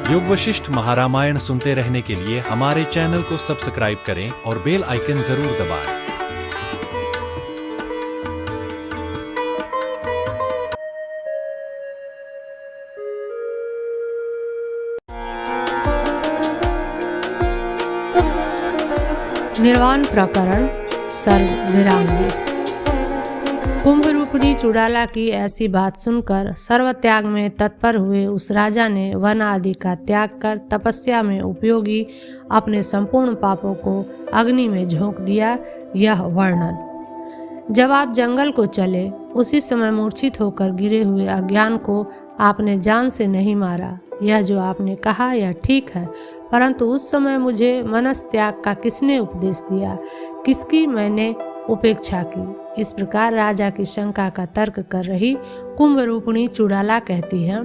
योग वशिष्ठ महारामायण सुनते रहने के लिए हमारे चैनल को सब्सक्राइब करें और बेल आइकन जरूर दबाएं। निर्वाण प्रकरण सर्ग 92। कुंभ रूपणी चुड़ाला की ऐसी बात सुनकर सर्वत्याग में तत्पर हुए उस राजा ने वन आदि का त्याग कर तपस्या में उपयोगी अपने संपूर्ण पापों को अग्नि में झोंक दिया। यह वर्णन। जब आप जंगल को चले उसी समय मूर्छित होकर गिरे हुए अज्ञान को आपने जान से नहीं मारा। यह जो आपने कहा यह ठीक है, परंतु उस समय मुझे मनस त्याग का किसने उपदेश दिया, किसकी मैंने उपेक्षा की। इस प्रकार राजा की शंका का तर्क कर रही कुंभ रूपणी चुड़ाला कहती है।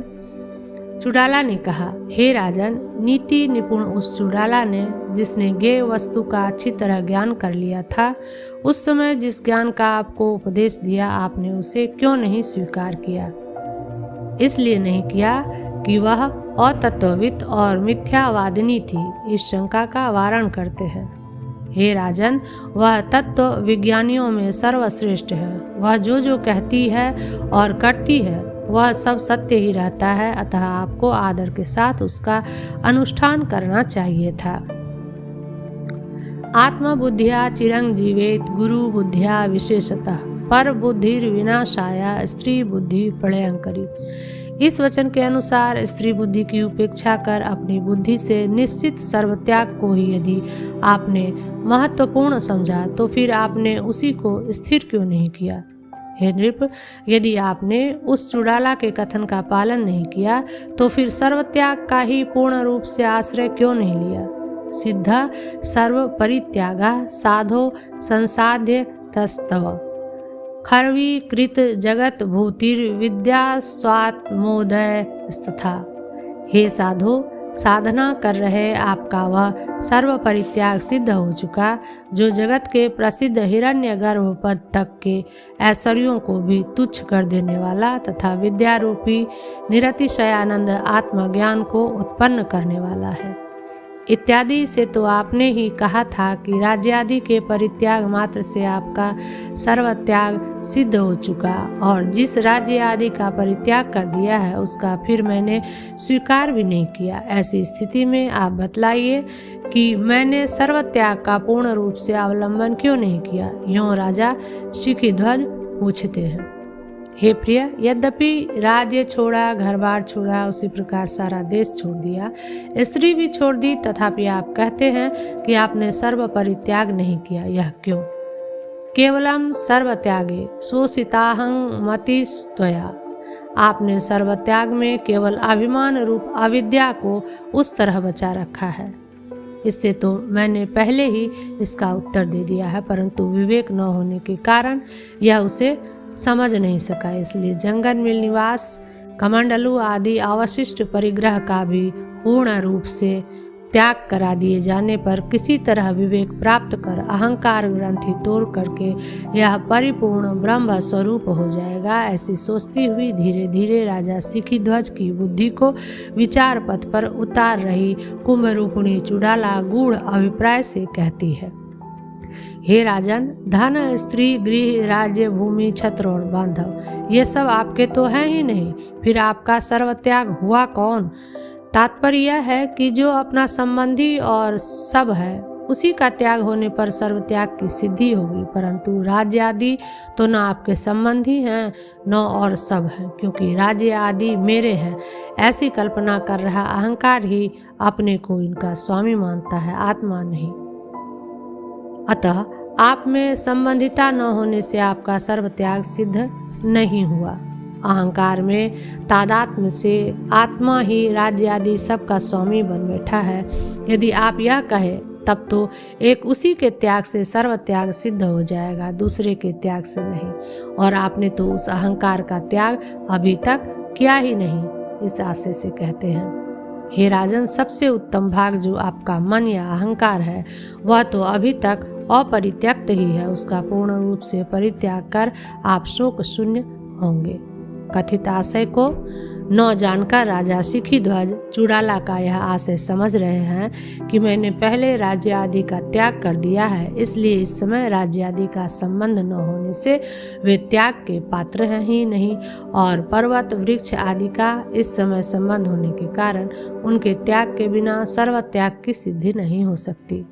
चुड़ाला ने कहा, हे राजन, नीति निपुण उस चुड़ाला ने, जिसने ज्ञेय वस्तु का अच्छी तरह ज्ञान कर लिया था, उस समय जिस ज्ञान का आपको उपदेश दिया आपने उसे क्यों नहीं स्वीकार किया? इसलिए नहीं किया कि वह अतत्वविद और मिथ्यावादिनी थी। इस शंका का वारण करते हैं। हे राजन, वह तत्व विज्ञानियों में सर्वश्रेष्ठ है। वह जो कहती है और करती है वह सब सत्य ही रहता है, अतः आपको आदर के साथ उसका अनुष्ठान करना चाहिए था। आत्मबुद्धिया चिरं जीवेत गुरु बुद्धिया विशेषतः, पर बुद्धिर विनाशाय स्त्री बुद्धि प्रलयंकरी। इस वचन के अनुसार स्त्री बुद्धि की उपेक्षा कर अपनी बुद्धि से निश्चित सर्वत्याग को ही यदि आपने महत्वपूर्ण समझा तो फिर आपने उसी को स्थिर क्यों नहीं किया? हे नृप, यदि आपने उस चुड़ाला के कथन का पालन नहीं किया तो फिर सर्वत्याग का ही पूर्ण रूप से आश्रय क्यों नहीं लिया? सिद्ध सर्व परित्यागा साधो संसाध्य तस्तव, खर्वी कृत जगत भूतिर विद्या स्वात्मोदय तथा। हे साधो, साधना कर रहे आपका वह सर्व परित्याग सिद्ध हो चुका, जो जगत के प्रसिद्ध हिरण्य गर्भ पद तक के ऐश्वर्यों को भी तुच्छ कर देने वाला तथा विद्यारूपी निरतिशयानंद आत्मज्ञान को उत्पन्न करने वाला है। इत्यादि से तो आपने ही कहा था कि राज्य आदि के परित्याग मात्र से आपका सर्वत्याग सिद्ध हो चुका, और जिस राज्य आदि का परित्याग कर दिया है उसका फिर मैंने स्वीकार भी नहीं किया। ऐसी स्थिति में आप बतलाइए कि मैंने सर्वत्याग का पूर्ण रूप से अवलंबन क्यों नहीं किया? यूँ राजा शिखीध्वज पूछते हैं। हे प्रिय, यद्यपि राज्य छोड़ा, घर बार छोड़ा, उसी प्रकार सारा देश छोड़ दिया, स्त्री भी छोड़ दी, तथापि आप कहते हैं कि आपने सर्व परित्याग नहीं किया। यह क्यों? केवलम सर्वत्यागे शोषिताहं मतिस्त्वया। आपने सर्वत्याग में केवल अभिमान रूप अविद्या को उस तरह बचा रखा है। इससे तो मैंने पहले ही इसका उत्तर दे दिया है, परंतु विवेक न होने के कारण यह उसे समझ नहीं सका। इसलिए जंगल में निवास, कमंडलू आदि अवशिष्ट परिग्रह का भी पूर्ण रूप से त्याग करा दिए जाने पर किसी तरह विवेक प्राप्त कर अहंकार ग्रंथि तोड़ करके यह परिपूर्ण ब्रह्म स्वरूप हो जाएगा। ऐसी सोचती हुई धीरे धीरे राजा शिखीध्वज की बुद्धि को विचार पथ पर उतार रही कुंभ रूपणी चुड़ाला गूढ़ अभिप्राय से कहती है। हे राजन, धन, स्त्री, गृह, राज्य, भूमि, छत्र और बांधव ये सब आपके तो हैं ही नहीं, फिर आपका सर्वत्याग हुआ कौन? तात्पर्य यह है कि जो अपना संबंधी और सब है उसी का त्याग होने पर सर्वत्याग की सिद्धि होगी, परंतु राज्य आदि तो न आपके संबंधी हैं न और सब हैं, क्योंकि राज्य आदि मेरे हैं ऐसी कल्पना कर रहा अहंकार ही अपने को इनका स्वामी मानता है, आत्मा नहीं। अतः आप में संबंधिता न होने से आपका सर्वत्याग सिद्ध नहीं हुआ। अहंकार में तादात्म्य से आत्मा ही राज्य आदि सबका स्वामी बन बैठा है। यदि आप यह कहें तब तो एक उसी के त्याग से सर्वत्याग सिद्ध हो जाएगा, दूसरे के त्याग से नहीं, और आपने तो उस अहंकार का त्याग अभी तक किया ही नहीं। इस आशय से कहते हैं, हे राजन, सबसे उत्तम भाग जो आपका मन या अहंकार है वह तो अभी तक अपरित्यक्त ही है। उसका पूर्ण रूप से परित्याग कर आप शोक शून्य होंगे। कथित आशय को न जानकर राजा शिखीध्वज चूड़ाला का यह आशय समझ रहे हैं कि मैंने पहले राज्य आदि का त्याग कर दिया है, इसलिए इस समय राज्य आदि का संबंध न होने से वे त्याग के पात्र हैं ही नहीं, और पर्वत वृक्ष आदि का इस समय संबंध होने के कारण उनके त्याग के बिना सर्वत्याग की सिद्धि नहीं हो सकती।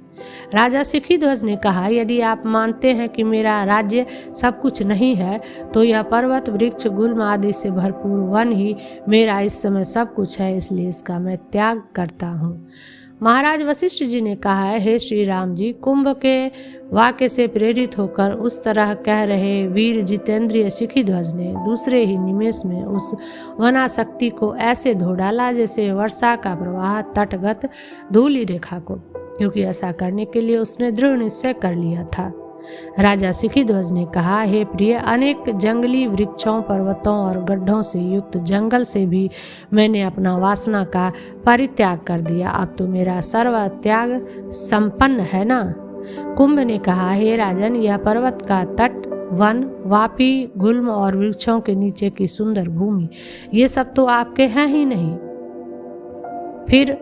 राजा शिखीध्वज ने कहा, यदि आप मानते हैं कि मेरा राज्य सब कुछ नहीं है, तो यह पर्वत वृक्ष गुल्म आदि से भरपूर वन ही मेरा इस समय सब कुछ है, इसलिए इसका मैं त्याग करता हूँ। महाराज वशिष्ठ जी ने कहा है, हे श्री राम जी, कुंभ के वाक्य से प्रेरित होकर उस तरह कह रहे वीर जितेंद्रिय शिखीध्वज ने दूसरे ही निमेष में उस वनाशक्ति को ऐसे धो डाला जैसे वर्षा का प्रवाह तटगत धूलि रेखा को, क्योंकि ऐसा करने के लिए उसने दृढ़ निश्चय कर लिया था। राजा शिखीध्वज ने कहा, हे प्रिय, अनेक जंगली वृक्षों, पर्वतों और गड्ढों से युक्त जंगल से भी मैंने अपना वासना का परित्याग कर दिया। अब तो मेरा सर्व त्याग संपन्न है ना। कुंभ ने कहा, हे राजन, यह पर्वत का तट, वन, वापी, गुल्म और वृक्षों के नीचे की सुंदर भूमि, ये सब तो आपके हैं ही नहीं, फिर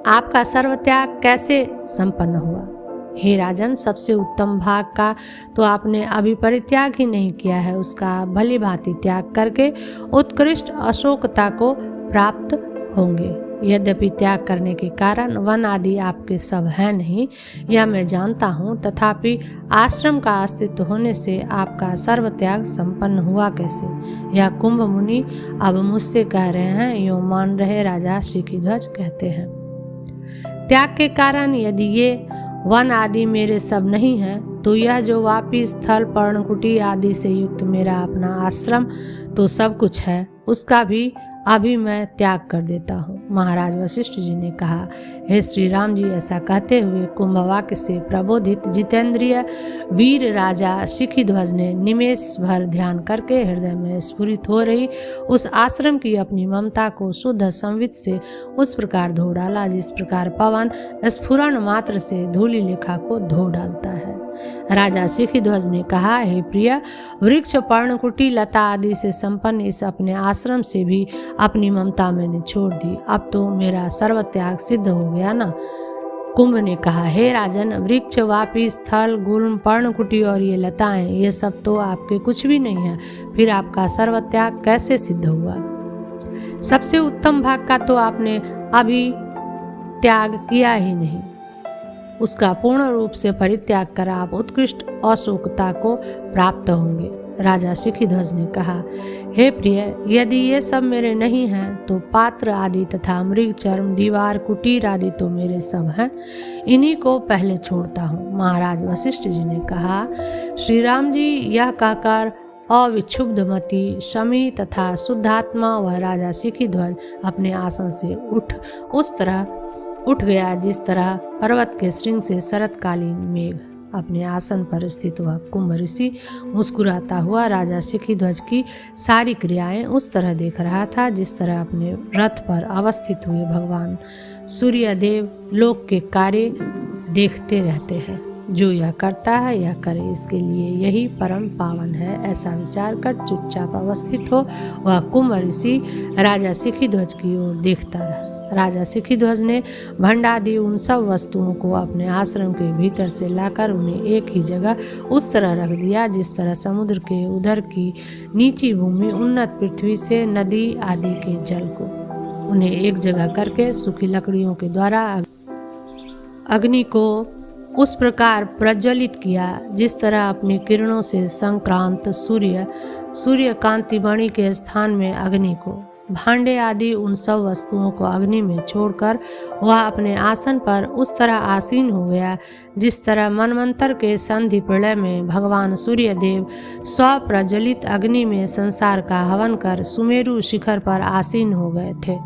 आपका सर्वत्याग कैसे संपन्न हुआ? हे राजन, सबसे उत्तम भाग का तो आपने अभी परित्याग ही नहीं किया है, उसका भली भांति त्याग करके उत्कृष्ट अशोकता को प्राप्त होंगे। यद्यपि त्याग करने के कारण वन आदि आपके सब है नहीं, यह मैं जानता हूँ, तथापि आश्रम का अस्तित्व होने से आपका सर्वत्याग संपन्न हुआ कैसे, यह कुंभ मुनि अब मुझसे कह रहे हैं, यूँ मान रहे राजा शिखीध्वज कहते हैं। त्याग के कारण यदि ये वन आदि मेरे सब नहीं है, तो यह जो वापी, स्थल, पर्णकुटी आदि से युक्त मेरा अपना आश्रम तो सब कुछ है, उसका भी अभी मैं त्याग कर देता हूँ। महाराज वशिष्ठ जी ने कहा, हे श्री राम जी, ऐसा कहते हुए कुंभवाक्य से प्रबोधित जितेंद्रिय वीर राजा शिखीध्वज ने निमेष भर ध्यान करके हृदय में स्फुरित हो रही उस आश्रम की अपनी ममता को शुद्ध संवित से उस प्रकार धो डाला जिस प्रकार पवन स्फुरण मात्र से धूलि लेखा को धो डालता है। राजा शिखीध्वज ने कहा, हे प्रिय, वृक्ष, पर्णकुटी, लता आदि से संपन्न इस अपने आश्रम से भी अपनी ममता मैंने छोड़ दी, अब तो मेरा सर्वत्याग सिद्ध हो गया ना। कुंभ ने कहा, हे राजन, वृक्ष, वापी, स्थल, गुल्म, पर्णकुटी और ये लताएं, ये सब तो आपके कुछ भी नहीं है, फिर आपका सर्वत्याग कैसे सिद्ध हुआ? सबसे उत्तम भाग का तो आपने अभी त्याग किया ही नहीं, उसका पूर्ण रूप से परित्याग कर आप उत्कृष्ट अशोकता को प्राप्त होंगे। राजा शिखीध्वज ने कहा, हे प्रिय, यदि ये सब मेरे नहीं हैं, तो पात्र आदि तथा मृग चर्म, दीवार, कुटीर आदि तो मेरे सब हैं, इन्हीं को पहले छोड़ता हूँ। महाराज वशिष्ठ जी ने कहा, श्री राम जी, यह कहकर अविक्षुब्ध मति, शमी तथा शुद्धात्मा वह राजा शिखीध्वज अपने आसन से उठ गया जिस तरह पर्वत के श्रृंग से शरतकालीन मेघ। अपने आसन पर स्थित वह कुंभ ऋषि मुस्कुराता हुआ राजा शिखीध्वज की सारी क्रियाएं उस तरह देख रहा था जिस तरह अपने रथ पर अवस्थित हुए भगवान सूर्यदेव लोक के कार्य देखते रहते हैं। जो यह करता है यह करे, इसके लिए यही परम पावन है, ऐसा विचार कर चुपचाप अवस्थित हो वह कुंभ ऋषि राजा शिखीध्वज की ओर देखता रहा। राजा शिखीध्वज ने भंडादि उन सब वस्तुओं को अपने आश्रम के भीतर से लाकर उन्हें एक ही जगह उस तरह रख दिया जिस तरह समुद्र के उधर की नीची भूमि उन्नत पृथ्वी से नदी आदि के जल को। उन्हें एक जगह करके सूखी लकड़ियों के द्वारा अग्नि को उस प्रकार प्रज्वलित किया जिस तरह अपनी किरणों से संक्रांत सूर्य कांति मणि के स्थान में अग्नि को। भांडे आदि उन सब वस्तुओं को अग्नि में छोड़कर वह अपने आसन पर उस तरह आसीन हो गया जिस तरह मनवंतर के संधि प्रलय में भगवान सूर्यदेव स्वप्रज्वलित अग्नि में संसार का हवन कर सुमेरु शिखर पर आसीन हो गए थे।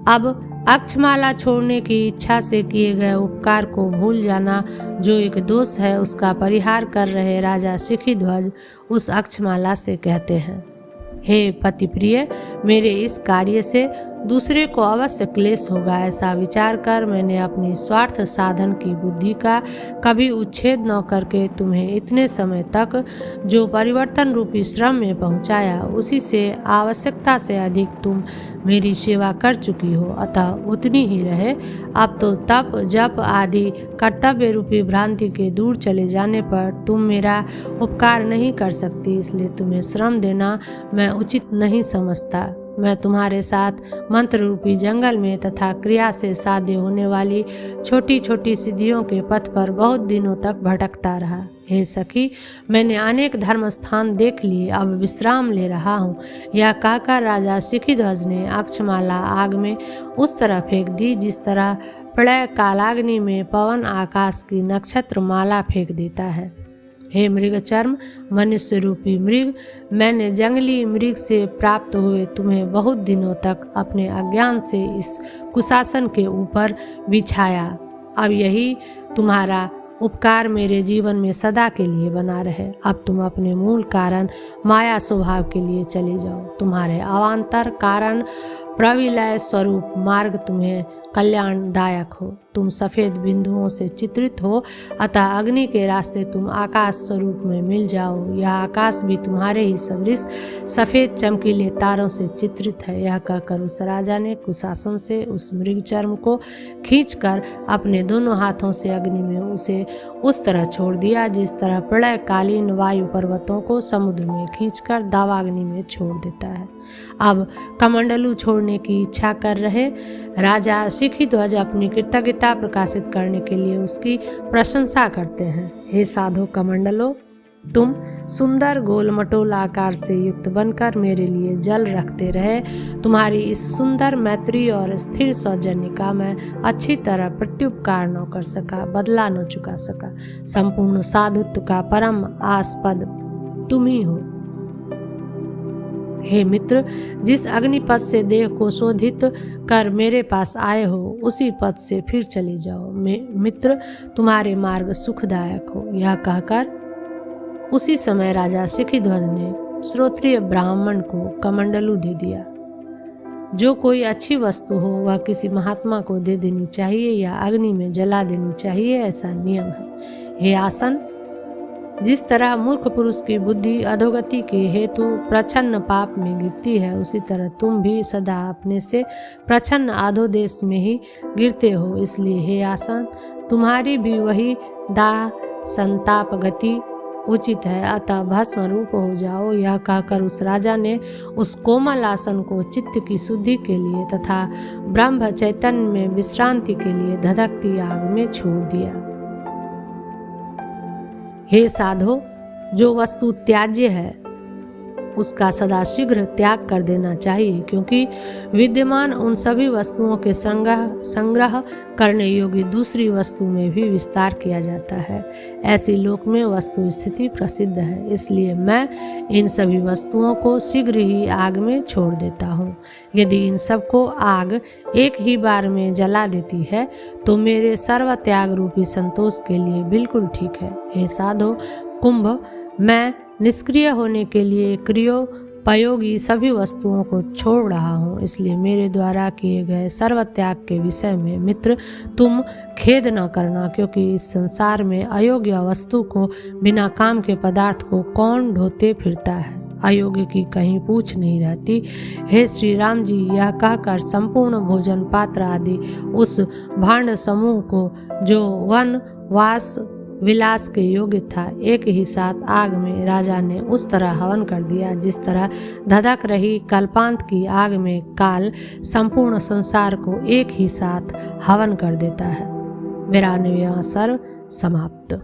अब अक्षमाला छोड़ने की इच्छा से किए गए उपकार को भूल जाना जो एक दोष है, उसका परिहार कर रहे राजा शिखीध्वज उस अक्षमाला से कहते हैं, हे पति प्रिय, मेरे इस कार्य से दूसरे को अवश्य क्लेश होगा। ऐसा विचार कर मैंने अपनी स्वार्थ साधन की बुद्धि का कभी उच्छेद न करके तुम्हें इतने समय तक जो परिवर्तन रूपी श्रम में पहुंचाया, उसी से आवश्यकता से अधिक तुम मेरी सेवा कर चुकी हो, अतः उतनी ही रहे। अब तो तप जप आदि कर्तव्य रूपी भ्रांति के दूर चले जाने पर तुम मेरा उपकार नहीं कर सकती, इसलिए तुम्हें श्रम देना मैं उचित नहीं समझता। मैं तुम्हारे साथ मंत्र रूपी जंगल में तथा क्रिया से साध्य होने वाली छोटी छोटी सिद्धियों के पथ पर बहुत दिनों तक भटकता रहा। हे सखी, मैंने अनेक धर्म स्थान देख लिए, अब विश्राम ले रहा हूँ। यह कहकर राजा शिखीध्वज ने अक्षमाला आग में उस तरह फेंक दी जिस तरह प्रलय कालाग्नि में पवन आकाश की नक्षत्र माला फेंक देता है। हे मृगचर्म मनुष्य रूपी मृग, मैंने जंगली मृग से प्राप्त हुए तुम्हें बहुत दिनों तक अपने अज्ञान से इस कुशासन के ऊपर बिछाया। अब यही तुम्हारा उपकार मेरे जीवन में सदा के लिए बना रहे। अब तुम अपने मूल कारण माया स्वभाव के लिए चले जाओ। तुम्हारे अवान्तर कारण प्रविलय स्वरूप मार्ग तुम्हें कल्याणदायक हो। तुम सफ़ेद बिंदुओं से चित्रित हो, अतः अग्नि के रास्ते तुम आकाश स्वरूप में मिल जाओ। यह आकाश भी तुम्हारे ही सदृश सफ़ेद चमकीले तारों से चित्रित है। यह कहकर उस राजा ने कुशासन से उस मृगचर्म को खींचकर अपने दोनों हाथों से अग्नि में उसे उस तरह छोड़ दिया जिस तरह प्रलयकालीन वायु पर्वतों को समुद्र में खींचकर दावाग्नि में छोड़ देता है। अब कमंडलू छोड़ने की इच्छा कर रहे राजा शिखीध्वज अपनी कृतज्ञता प्रकाशित करने के लिए उसकी प्रशंसा करते हैं। हे साधो कमंडलो, तुम सुंदर गोल मटोल आकार से युक्त बनकर मेरे लिए जल रखते रहे। तुम्हारी इस सुंदर मैत्री और स्थिर सौजन्य का मैं अच्छी तरह प्रत्युपकार न कर सका, बदला न चुका सका। संपूर्ण साधुत्व का परम आस्पद तुम ही हो। हे मित्र, जिस अग्निपथ से देह को शोधित कर मेरे पास आए हो, उसी पथ से फिर चले जाओ। मित्र, तुम्हारे मार्ग सुखदायक हो। यह कहकर उसी समय राजा शिखीध्वज ने श्रोत्रिय ब्राह्मण को कमंडलू दे दिया। जो कोई अच्छी वस्तु हो वह किसी महात्मा को दे देनी चाहिए या अग्नि में जला देनी चाहिए, ऐसा नियम है। हे आसन, जिस तरह मूर्ख पुरुष की बुद्धि अधोगति के हेतु प्रच्छन्न पाप में गिरती है, उसी तरह तुम भी सदा अपने से प्रच्छन्न अधोदेश में ही गिरते हो। इसलिए हे आसन, तुम्हारी भी वही दाह संताप गति उचित है, अतः भस्म रूप हो जाओ। यह कहकर उस राजा ने उस कोमल आसन को चित्त की शुद्धि के लिए तथा ब्रह्म चैतन्य में विश्रांति के लिए धधकती आग में छोड़ दिया। हे साधो, जो वस्तु त्याज्य है उसका सदा शीघ्र त्याग कर देना चाहिए, क्योंकि विद्यमान उन सभी वस्तुओं के संग्रह करने योग्य दूसरी वस्तु में भी विस्तार किया जाता है। ऐसी लोक में वस्तु स्थिति प्रसिद्ध है। इसलिए मैं इन सभी वस्तुओं को शीघ्र ही आग में छोड़ देता हूँ। यदि इन सबको आग एक ही बार में जला देती है तो मेरे सर्व त्याग रूपी संतोष के लिए बिल्कुल ठीक है। हे साधो कुंभ, मैं निष्क्रिय होने के लिए क्रियोपयोगी सभी वस्तुओं को छोड़ रहा हूँ। इसलिए मेरे द्वारा किए गए सर्वत्याग के विषय में मित्र तुम खेद न करना, क्योंकि इस संसार में अयोग्य वस्तु को, बिना काम के पदार्थ को कौन ढोते फिरता है। अयोग्य की कहीं पूछ नहीं रहती। हे श्री राम जी, यह कहकर संपूर्ण भोजन पात्र आदि उस भांड समूह को जो वन वास विलास के योग्य था, एक ही साथ आग में राजा ने उस तरह हवन कर दिया जिस तरह धधक रही कल्पांत की आग में काल संपूर्ण संसार को एक ही साथ हवन कर देता है। मेरा 9वां सर्व समाप्त।